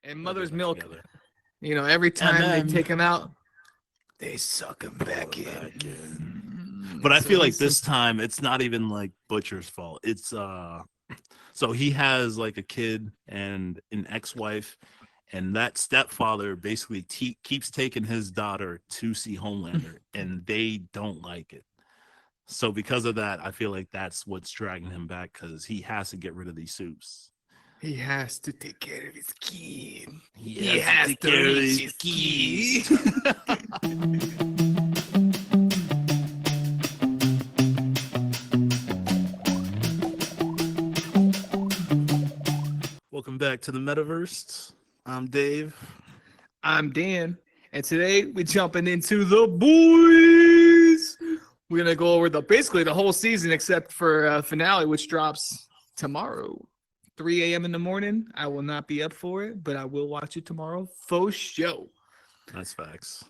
And They'll Mother's get it Milk, together. every time they then- take him out, they suck him back Pull it in. back in. But I So feel like he's this time it's not even like Butcher's fault. It's so he has like a kid and an ex-wife, and that stepfather basically keeps taking his daughter to see Homelander, and they don't like it. So because of that, I feel like that's what's dragging him back, because he has to get rid of these suits. He has to take care of his kid. He has to take care of reach his kid. Welcome back to the Metaverse. I'm Dave. I'm Dan, and today we're jumping into the boys. We're gonna go over basically the whole season except for finale, which drops tomorrow, 3 a.m. in the morning. I will not be up for it, but I will watch it tomorrow for show. That's facts.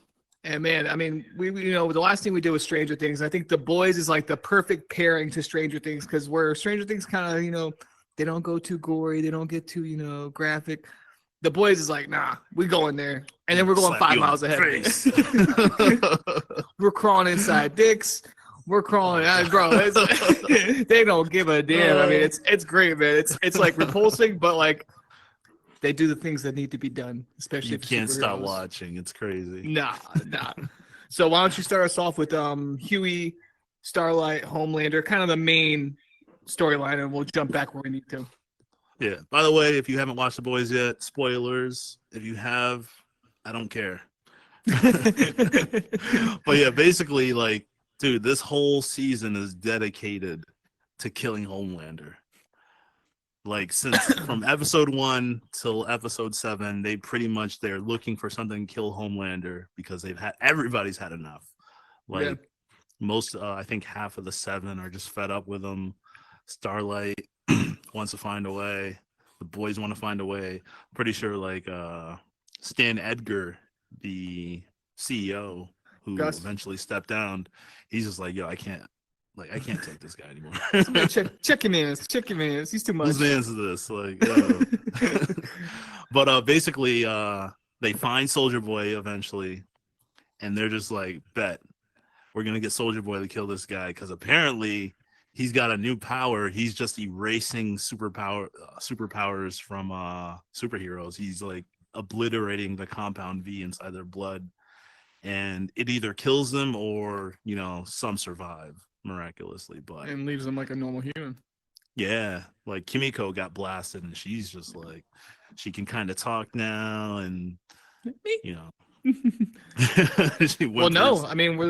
And man, I mean, we the last thing we did was Stranger Things. I think the boys is like the perfect pairing to Stranger Things, because where Stranger Things kind of they don't go too gory, they don't get too graphic. The boys is like, nah, we going there, and then we're going Slap 5 you on miles the ahead. face. We're crawling inside dicks. We're crawling, bro. They don't give a damn. I mean, it's great, man. It's like repulsing, but like they do the things that need to be done, especially You if can't stop superheroes. watching. It's crazy. Nah. So why don't you start us off with Huey, Starlight, Homelander, kind of the main storyline, and we'll jump back where we need to. Yeah. By the way, if you haven't watched The Boys yet, spoilers. If you have, I don't care. But yeah, basically, like, dude, this whole season is dedicated to killing Homelander. Like, since from episode 1 till episode 7, they're looking for something to kill Homelander, because everybody's had enough. Like, Yeah. most, I think half of the 7 are just fed up with him. Starlight wants to find a way. The boys want to find a way. Pretty sure, like, Stan Edgar, the CEO, who Gus. eventually stepped down, he's just like, yo, I can't take this guy anymore. Somebody check your mans. Check your mans. He's too much. Whose man's is this? Like, yo. But basically, they find Soldier Boy eventually, and they're just like, bet, we're gonna get Soldier Boy to kill this guy, because apparently he's got a new power. He's just erasing superpowers from superheroes. He's like obliterating the compound V inside their blood, and it either kills them or some survive miraculously. But And leaves him like a normal human. yeah, like Kimiko got blasted, and she's just like, she can kind of talk now, and Well, no, I mean, where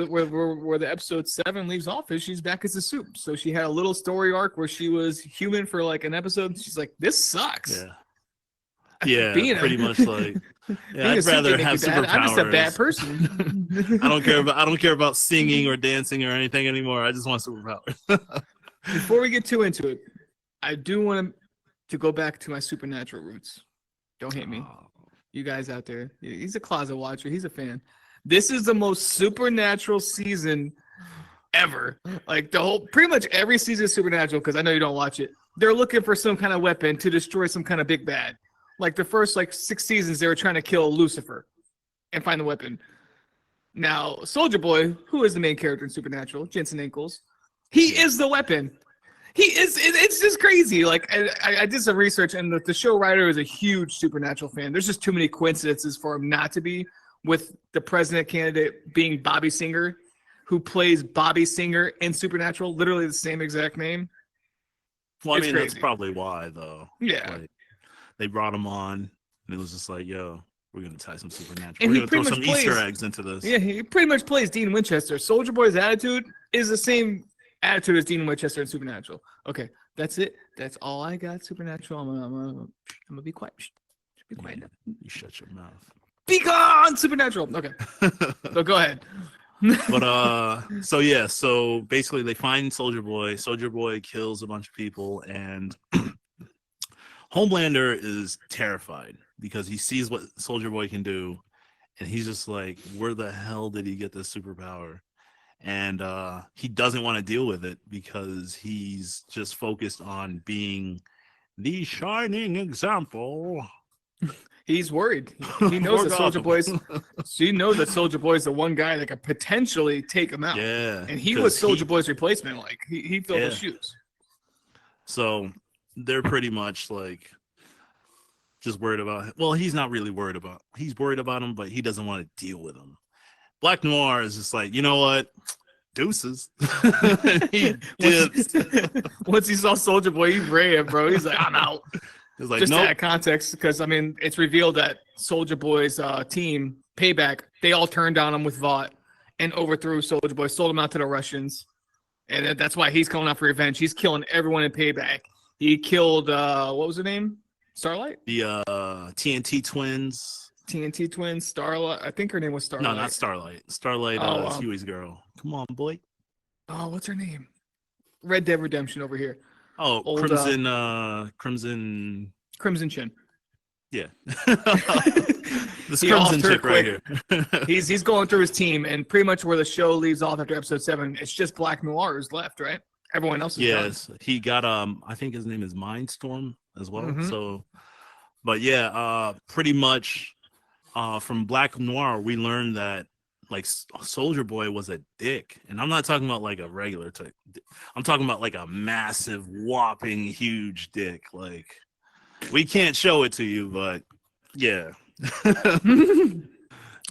the episode 7 leaves off is she's back as a soup. So she had a little story arc where she was human for like an episode. She's like, this sucks. Yeah, pretty much like, yeah, I'd rather have superpowers. I'm just a bad person. I don't care about singing or dancing or anything anymore. I just want superpowers. Before we get too into it, I do want to go back to my supernatural roots. Don't hate me. You guys out there. He's a closet watcher. He's a fan. This is the most supernatural season ever. Like pretty much every season is supernatural, because I know you don't watch it. They're looking for some kind of weapon to destroy some kind of big bad. Like the first 6 seasons, they were trying to kill Lucifer and find the weapon. Now, Soldier Boy, who is the main character in Supernatural, Jensen Ackles, he is the weapon. He is. It's just crazy. Like I did some research, and the show writer is a huge Supernatural fan. There's just too many coincidences for him not to be, with the president candidate being Bobby Singer, who plays Bobby Singer in Supernatural, literally the same exact name. Well, I It's mean, crazy. that's probably why, though. Yeah. Like, they brought him on, and it was just like, yo, we're going to tie some Supernatural. And We're he going to throw pretty some much Easter plays- eggs into this. Yeah, he pretty much plays Dean Winchester. Soldier Boy's attitude is the same attitude as Dean Winchester in Supernatural. Okay, that's it. That's all I got. Supernatural. I'm gonna be quiet. Be quiet. Yeah, you shut your mouth. Be gone, Supernatural. Okay, so go ahead. But so basically they find Soldier Boy. Soldier Boy kills a bunch of people, and Homelander is terrified because he sees what Soldier Boy can do, and he's just like, where the hell did he get this superpower? And he doesn't want to deal with it, because he's just focused on being the shining example. He's worried. He knows that Soldier Boy's. She knows that Soldier Boy's the one guy that could potentially take him out. Yeah, and he was Soldier Boy's replacement. Like he filled his shoes. So they're pretty much like just worried about him. Well, he's not really worried about. He's worried about him, but he doesn't want to deal with him. Black Noir is just like, you know what? Deuces. He dips. Once he saw Soldier Boy, he ran, bro. He's like, I'm out. He's like, just nope. to add context, because I mean, it's revealed that Soldier Boy's team, Payback, they all turned on him with Vought and overthrew Soldier Boy, sold him out to the Russians, and that's why he's calling out for revenge. He's killing everyone in Payback. He killed what was her name? Starlight? The TNT twins. TNT twins, Starlight. I think her name was Starlight. No, not Starlight. Starlight is Huey's girl. Come on, boy. Oh, what's her name? Red Dead Redemption over here. Oh, old, Crimson Chin. Yeah. This Crimson chick right here. he's going through his team, and pretty much where the show leaves off after episode 7, it's just Black Noir who's left, right? Everyone else is gone. He got I think his name is Mindstorm as well. Mm-hmm. So, but yeah, pretty much from Black Noir we learned that like Soldier Boy was a dick, and I'm not talking about like a regular type. I'm talking about like a massive, whopping, huge dick. Like we can't show it to you, but yeah,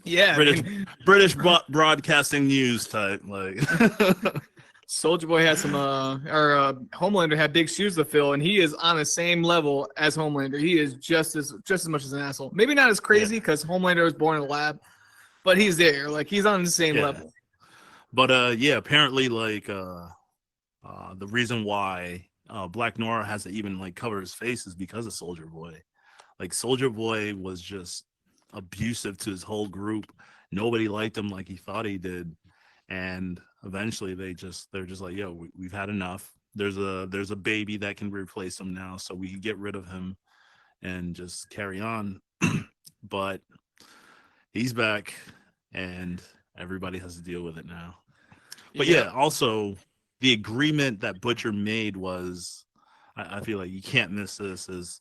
yeah. British broadcasting news type. Like Soldier Boy had some, Homelander had big shoes to fill, and he is on the same level as Homelander. He is just as much as an asshole. Maybe not as crazy because Homelander was born in a lab. But he's there, like he's on the same level. But apparently, like the reason why Black Noir has to even like cover his face is because of Soldier Boy. Like Soldier Boy was just abusive to his whole group. Nobody liked him like he thought he did, and eventually they're just like, yo, we've had enough. There's a baby that can replace him now, so we can get rid of him and just carry on. But he's back, and everybody has to deal with it now. But yeah, also the agreement that Butcher made was, I feel like you can't miss this, is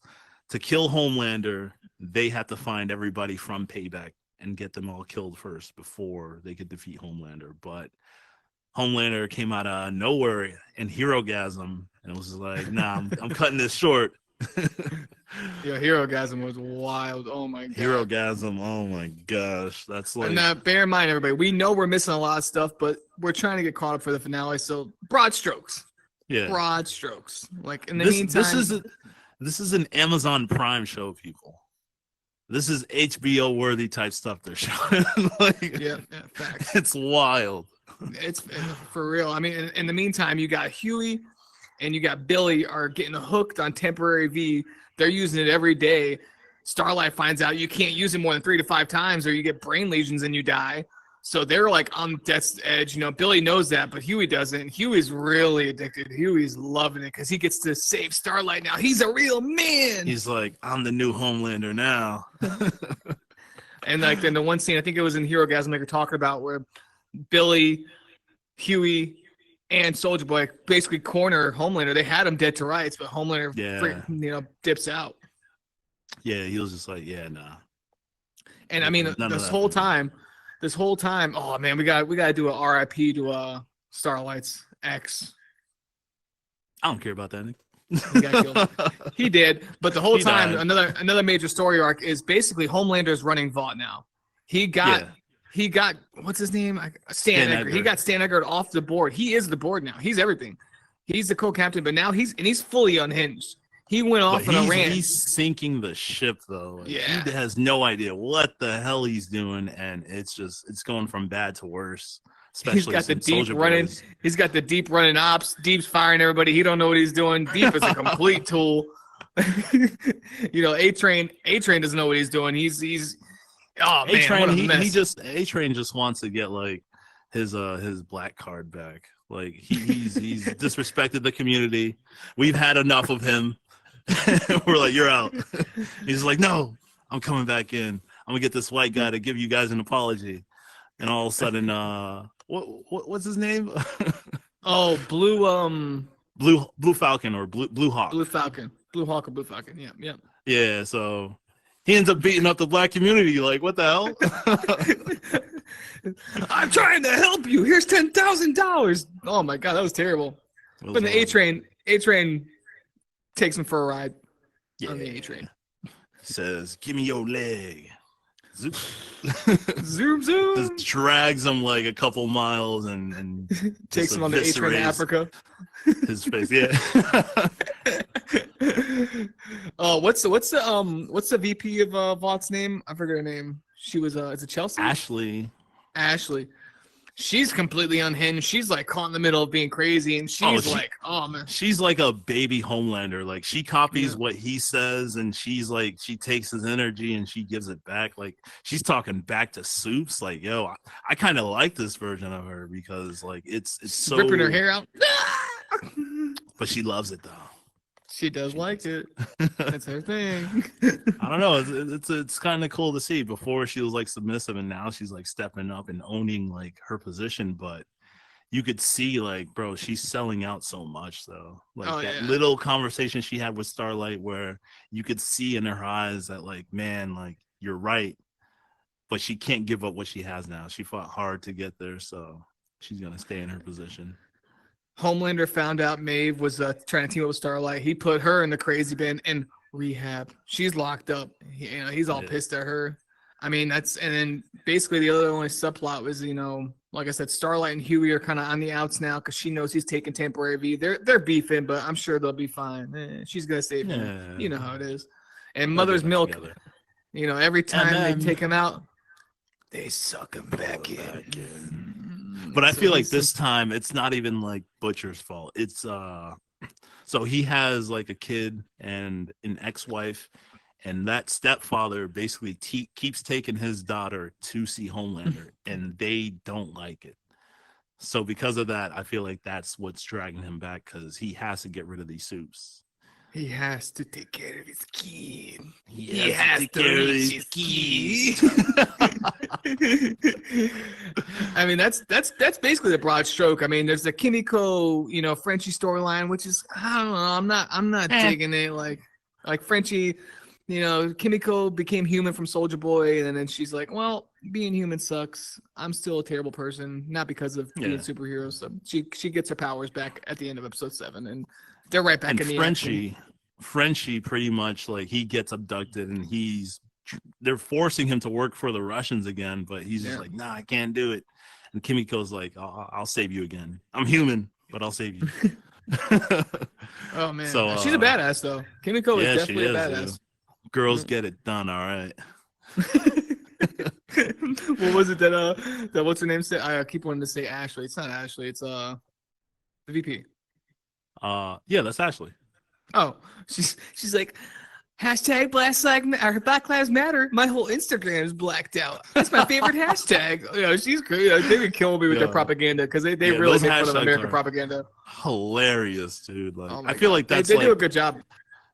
to kill Homelander, they had to find everybody from Payback and get them all killed first before they could defeat Homelander. But Homelander came out of nowhere in Herogasm and was like, nah, I'm cutting this short. Yeah, Herogasm was wild. Oh my god. Herogasm, oh my gosh. That's like, and bear in mind, everybody, we know we're missing a lot of stuff, but we're trying to get caught up for the finale. So broad strokes. Yeah. Broad strokes. Like in the meantime. This is an Amazon Prime show, people. This is HBO worthy type stuff they're showing. Like, yeah, facts. It's wild. It's for real. I mean, in the meantime, you got Huey and you got Billy are getting hooked on temporary V. They're using it every day. Starlight finds out you can't use it more than 3 to 5 times or you get brain lesions and you die. So they're like on death's edge. You know, Billy knows that, but Huey doesn't. Huey's really addicted. Huey's loving it because he gets to save Starlight now. He's a real man. He's like, I'm the new Homelander now. And like in the one scene, I think it was in Herogasm, like you're talking about, where Billy, Huey, and Soldier Boy basically corner Homelander. They had him dead to rights, but Homelander, dips out. Yeah, he was just like, yeah, nah. And I mean, this whole time, oh man, we got to do a RIP to Starlight's ex. I don't care about that. He got killed. He did, but the whole time, another major story arc is basically Homelander's running Vought now. He got what's his name? Stan Edgar. He got Stan Edgar off the board. He is the board now. He's everything. He's the co-captain, but now he's fully unhinged. He went off on a rant. He's sinking the ship though. Like, yeah. He has no idea what the hell he's doing, and it's going from bad to worse. Especially he's got the deep running. He's got the deep running ops. Deep's firing everybody. He don't know what he's doing. Deep is a complete tool. A-Train doesn't know what he's doing. He's oh man, A-Train just wants to get like his black card back. Like he's disrespected the community. We've had enough of him. We're like, you're out. He's like, no, I'm coming back in. I'm gonna get this white guy to give you guys an apology. And all of a sudden, what's his name? Oh, Blue Falcon or Blue Hawk. Blue Falcon. Blue Hawk or Blue Falcon. Yeah. Yeah. So He ends up beating up the black community. Like, what the hell? I'm trying to help you. Here's $10,000. Oh my god, that was terrible. But the A-Train takes him for a ride on the A-Train. Says, "Give me your leg." Zoop. Zoom. Just drags him like a couple miles and takes him on the A-Train to Africa. His face, yeah. Oh, what's the VP of Vaught's name? I forget her name. She was is it Chelsea? Ashley. She's completely unhinged. She's like caught in the middle of being crazy, and she's like, oh man. She's like a baby Homelander. Like she copies what he says, and she's like, she takes his energy and she gives it back. Like she's talking back to Soups. Like, yo, I kind of like this version of her because like it's so ripping her hair out. But she loves it though. She does like it. That's her thing. I don't know. It's kind of cool to see. Before she was like submissive, and now she's like stepping up and owning like her position. But you could see like, bro, she's selling out so much though. Like little conversation she had with Starlight, where you could see in her eyes that like, man, like you're right, but she can't give up what she has now. She fought hard to get there, so she's gonna stay in her position. Homelander found out Maeve was trying to team up with Starlight. He put her in the crazy bin and rehab. She's locked up. He's all pissed at her. I mean, and then basically the only subplot was, like I said, Starlight and Huey are kind of on the outs now because she knows he's taking temporary V. They're beefing, but I'm sure they'll be fine. She's gonna save him. You know how it is. And Mother's Milk, every time they take him out, they suck him back in. But I feel like this time it's not even like Butcher's fault. It's so he has like a kid and an ex-wife, and that stepfather basically keeps taking his daughter to see Homelander, and they don't like it. So because of that, I feel like that's what's dragging him back, because he has to get rid of these Soups. He has to take care of his kid. He has to reach his kid. I mean, that's basically the broad stroke. I mean, there's the Kimiko, Frenchie storyline, which is, I don't know, I'm not digging it. Like Frenchie, Kimiko became human from Soldier Boy, and then she's like, well, being human sucks. I'm still a terrible person, not because of being superheroes. So she gets her powers back at the end of episode 7, and they're right back in the action. Frenchie pretty much like he gets abducted, and they're forcing him to work for the Russians again, but he's just like, nah, I can't do it. And Kimiko's like, I'll save you again. I'm human, but I'll save you. Oh man, so she's a badass though. Kimiko is definitely a badass. Dude. Girls get it done, all right. What was it that what's her name said? I keep wanting to say Ashley. It's not Ashley. It's the VP. Yeah, that's Ashley. Oh, she's like, hashtag Black Lives Matter. My whole Instagram is blacked out. That's my favorite hashtag. She's great. They would kill me with their propaganda, because they really make fun of American propaganda. Hilarious, dude. Like, I feel God. like that's they do a good job.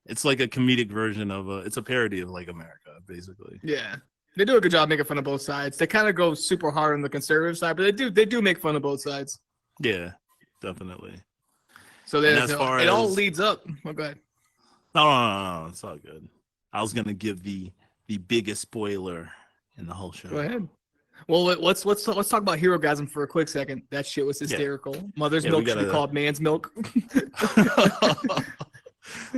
It's like a comedic version of it's a parody of like America, basically. Yeah. They do a good job making fun of both sides. They kind of go super hard on the conservative side, but they do make fun of both sides. Yeah, definitely. So it all leads up. Oh, go ahead. No, it's all good. I was gonna give the biggest spoiler in the whole show. Go ahead. Well, let's talk about Herogasm for a quick second. That shit was hysterical. Mother's milk should be called man's milk.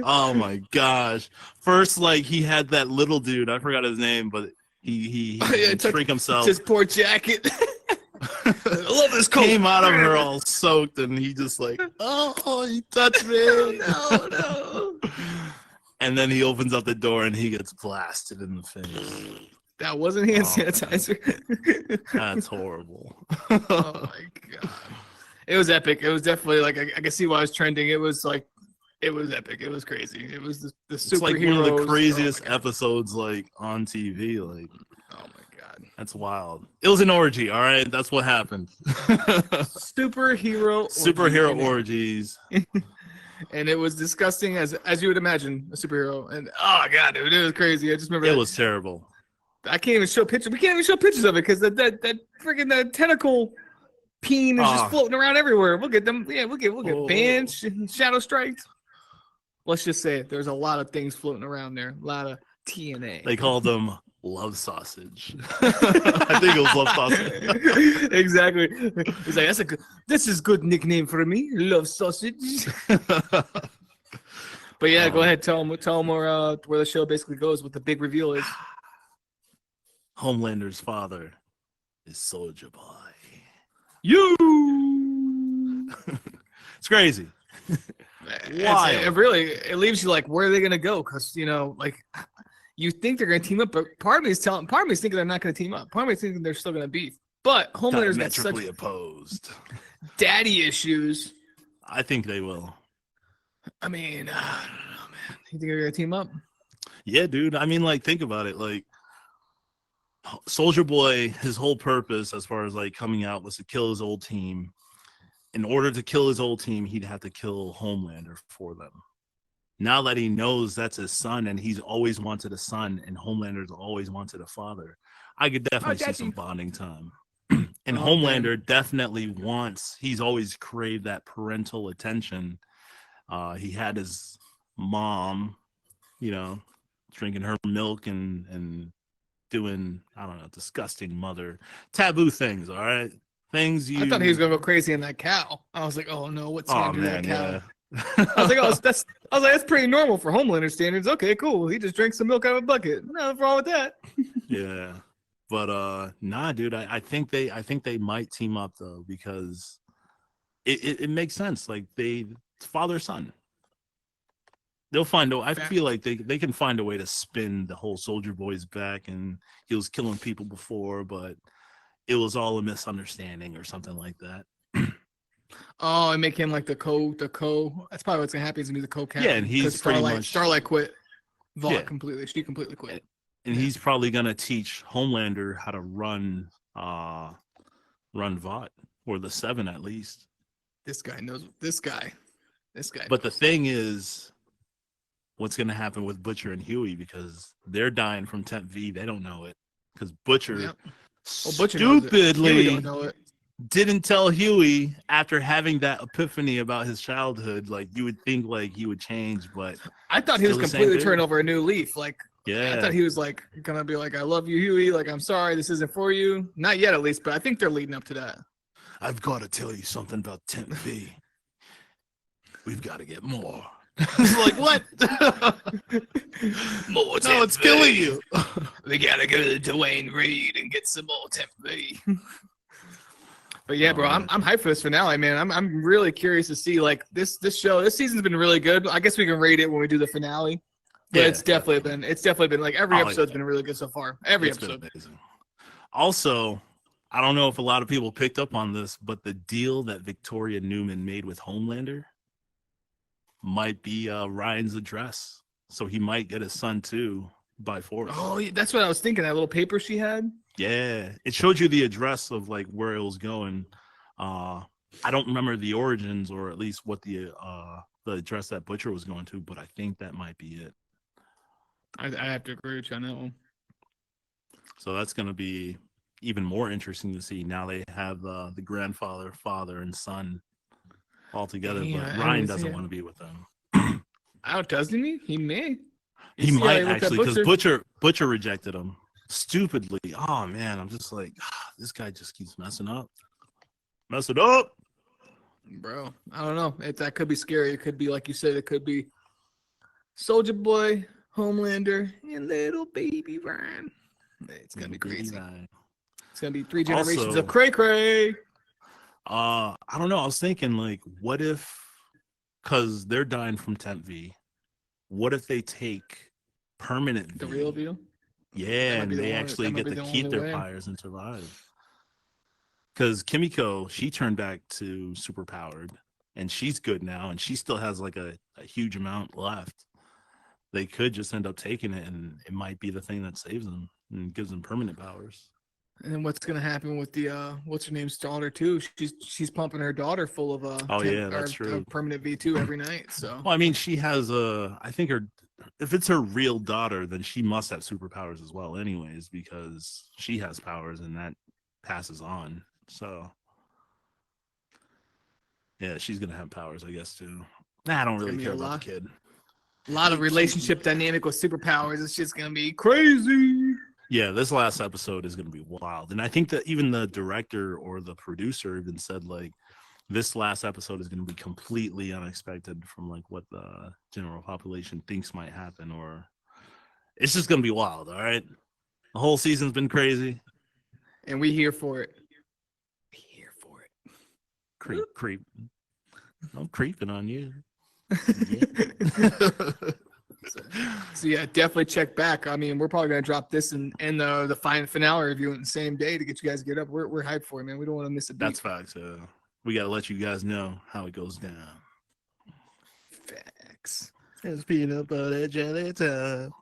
Oh my gosh! First, like he had that little dude. I forgot his name, but he shrink himself. His poor jacket. I love this coat. Came out of her all soaked, and he just like, oh, he touched me. No. And then he opens up the door, and he gets blasted in the face. That wasn't hand sanitizer. That's horrible. Oh my god! It was epic. It was definitely like I can see why it was trending. It was like. It was epic. It was crazy. It was the superheroes. It's like one of the craziest episodes like on TV. Like, oh my god, that's wild. It was an orgy. All right, that's what happened. Superhero orgies. And it was disgusting as you would imagine a superhero. And oh god, dude, it was crazy. I just remember it was terrible. I can't even show pictures. We can't even show pictures of it because that freaking that tentacle peen is just floating around everywhere. We'll get them. Yeah, we'll get banned, shadow strikes. Let's just say it. There's a lot of things floating around there. A lot of TNA. They called them Love Sausage. I think it was Love Sausage. Exactly. He's like, this is good nickname for me, Love Sausage. But yeah, go ahead, tell him where the show basically goes, what the big reveal is. Homelander's father is Soldier Boy. You. It's crazy. It leaves you like, where are they gonna go? Because like, you think they're gonna team up, but part of me is thinking they're not gonna team up. Part of me is thinking they're still gonna beef. But Homelander's got such opposed daddy issues. I think they will. I mean, I don't know, man. You think they're gonna team up? Yeah, dude. I mean, like, think about it. Like, Soldier Boy, his whole purpose as far as like coming out was to kill his old team. In order to kill his old team, he'd have to kill Homelander for them. Now that he knows that's his son, and he's always wanted a son, and Homelander's always wanted a father, I could definitely see some bonding time. And Homelander definitely he's always craved that parental attention. He had his mom, drinking her milk and doing, I don't know, disgusting mother taboo things. All right. Things I thought he was gonna go crazy in that cow. I was like, oh no, what's he gonna do to that cow? Yeah. I was like, that's pretty normal for Homelander standards. Okay, cool. He just drank some milk out of a bucket. Nothing wrong with that. Yeah. But nah, dude, I think they might team up though, because it makes sense. Like father son. They'll find I feel like they can find a way to spin the whole Soldier Boy's back, and he was killing people before, but it was all a misunderstanding or something like that. Oh, and make him like the co. That's probably what's gonna happen. He's gonna be the co-captain. Yeah, and he's pretty much Starlight quit. Vought completely. She completely quit. And he's probably gonna teach Homelander how to run Vought, or the 7 at least. This guy knows. This guy. But the thing is, what's gonna happen with Butcher and Huey, because they're dying from Temp V? They don't know it, because Butcher. Butcher stupidly didn't tell Huey after having that epiphany about his childhood. Like, you would think like he would change, but I thought he was completely turning over a new leaf. Like, yeah, I thought he was like gonna be like, I love you, Huey. Like, I'm sorry, this isn't for you. Not yet, at least, but I think they're leading up to that. I've got to tell you something about Temp V. We've got to get more. Like, what? More no, it's killing you. We gotta go to Dwayne Reed and get some more Temp V. But yeah, bro, I'm hyped for this finale, man. I'm really curious to see, like, this show. This season's been really good. I guess we can rate it when we do the finale. But it's definitely been like every episode's been really good so far. Every episode. Amazing. Also, I don't know if a lot of people picked up on this, but the deal that Victoria Newman made with Homelander might be Ryan's address, so he might get his son too by force. Oh, that's what I was thinking. That little paper she had. Yeah, it showed you the address of like where it was going. I don't remember the origins, or at least what the address that Butcher was going to, but I think that might be it. I have to agree with you on that one. So that's going to be even more interesting to see. Now they have the grandfather, father, and son all together, but Ryan doesn't want to be with them. Doesn't he? He may. He might actually, because Butcher rejected him stupidly. Oh man, I'm just like, this guy just keeps messing up. Mess it up, bro. I don't know. That could be scary. It could be, like you said, it could be Soldier Boy, Homelander, and little baby Ryan. It's gonna be crazy. It's gonna be 3 generations of cray cray. I don't know. I was thinking, like, what if, because they're dying from Temp V, what if they take permanent V? The real deal? Yeah, and they actually get to keep their powers and survive. Because Kimiko, she turned back to superpowered, and she's good now, and she still has like a huge amount left. They could just end up taking it, and it might be the thing that saves them and gives them permanent powers. And then what's gonna happen with the what's her name's daughter too? She's pumping her daughter full of that's true. Permanent V2 every night. So well, I mean, she has I think if it's her real daughter, then she must have superpowers as well, anyways, because she has powers and that passes on. So yeah, she's gonna have powers, I guess, too. Nah, I don't really care about the kid. A lot of relationship dynamic with superpowers. It's just gonna be crazy. Yeah, this last episode is going to be wild. And I think that even the director or the producer even said, like, this last episode is going to be completely unexpected from, like, what the general population thinks might happen. Or it's just going to be wild, all right? The whole season's been crazy. And we here for it. We here for it. Creep. I'm creeping on you. So yeah, definitely check back. I mean, we're probably gonna drop this and the final finale review in the same day to get you guys to get up. We're hyped for it, man. We don't want to miss a beat. That's facts. We gotta let you guys know how it goes down. Facts. It's peanut butter jelly time.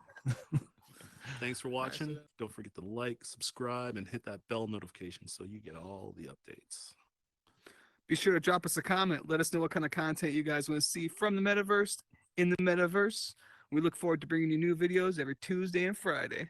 Thanks for watching. Don't forget to like, subscribe, and hit that bell notification so you get all the updates. Be sure to drop us a comment. Let us know what kind of content you guys want to see from the metaverse, in the metaverse. We look forward to bringing you new videos every Tuesday and Friday.